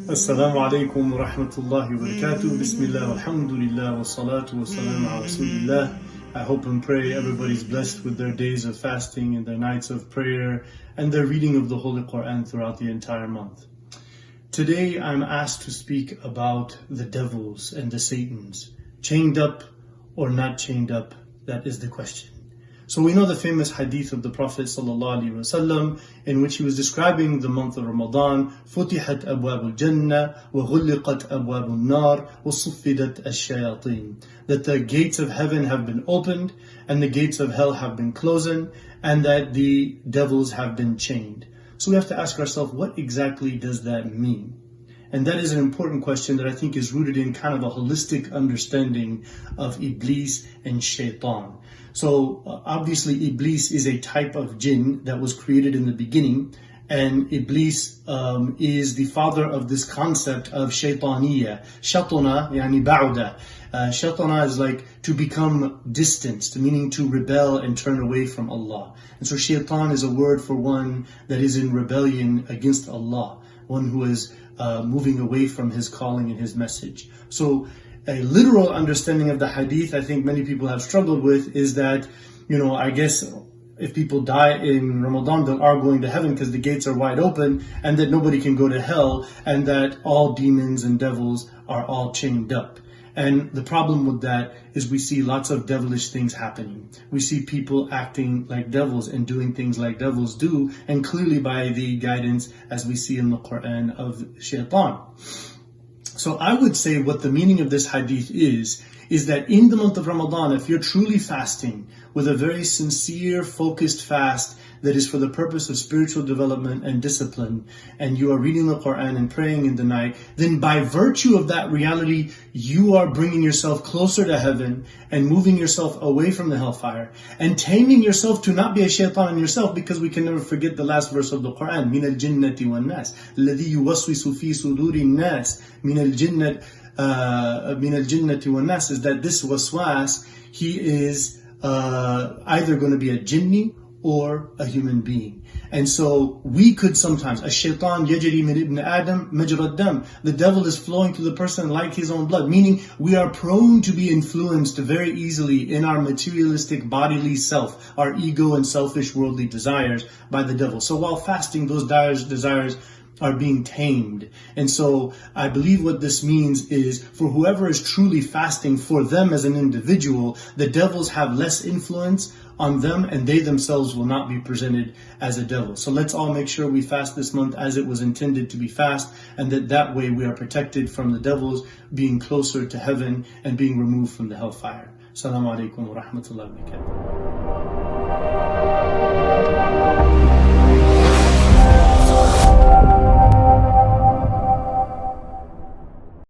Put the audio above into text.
Assalamu alaikum wa rahmatullahi wa barakatuh. Bismillah, alhamdulillah, wa salatu wa salam ala rasulillah. I hope and pray everybody's blessed with their days of fasting and their nights of prayer and their reading of the Holy Quran throughout the entire month. Today I'm asked to speak about the devils and the Satans. Chained up or not chained up? That is the question. So we know the famous hadith of the Prophet ﷺ in which he was describing the month of Ramadan. فُتِحَتْ أَبْوَابُ الْجَنَّةِ وَغُلِّقَتْ أَبْوَابُ النَّارِ وَصُفِّدَتْ الشَّيَاطِينَ. That the gates of heaven have been opened and the gates of hell have been closed, and that the devils have been chained. So we have to ask ourselves, what exactly does that mean? And that is an important question that I think is rooted in kind of a holistic understanding of Iblis and Shaytan. So obviously Iblis is a type of jinn that was created in the beginning, and Iblis is the father of this concept of Shaytaniyya. Shatana, yani ba'uda. Shatana is like to become distanced, meaning to rebel and turn away from Allah. And so Shaytan is a word for one that is in rebellion against Allah, one who is moving away from his calling and his message. So a literal understanding of the hadith, I think many people have struggled with, is that, I guess if people die in Ramadan, they are going to heaven because the gates are wide open, and that nobody can go to hell, and that all demons and devils are all chained up. And the problem with that is we see lots of devilish things happening. We see people acting like devils and doing things like devils do, and clearly by the guidance, as we see in the Quran, of Shaytan. So I would say what the meaning of this hadith is that in the month of Ramadan, if you're truly fasting with a very sincere, focused fast that is for the purpose of spiritual development and discipline, and you are reading the Quran and praying in the night, then by virtue of that reality, you are bringing yourself closer to heaven and moving yourself away from the hellfire and taming yourself to not be a shaitan in yourself, because we can never forget the last verse of the Quran, مِنَ الْجِنَّةِ وَالنَّاسِ الَّذِي يُوَسْوِسُ فِي صُدُورِ النَّاسِ مِنَ الْجِنَّةِ وَالنَّاسِ, is that this waswas, he is either going to be a jinni or a human being. And so we could sometimes, الشيطان يجري من ابن آدم مجرى الدم, the devil is flowing through the person like his own blood, meaning we are prone to be influenced very easily in our materialistic bodily self, our ego and selfish worldly desires by the devil. So while fasting, those desires are being tamed. And so I believe what this means is, for whoever is truly fasting, for them as an individual, the devils have less influence on them, and they themselves will not be presented as a devil. So let's all make sure we fast this month as it was intended to be fast, and that way we are protected from the devils, being closer to heaven and being removed from the hellfire. Assalamu alaikum wa rahmatullahi wa barakatuh.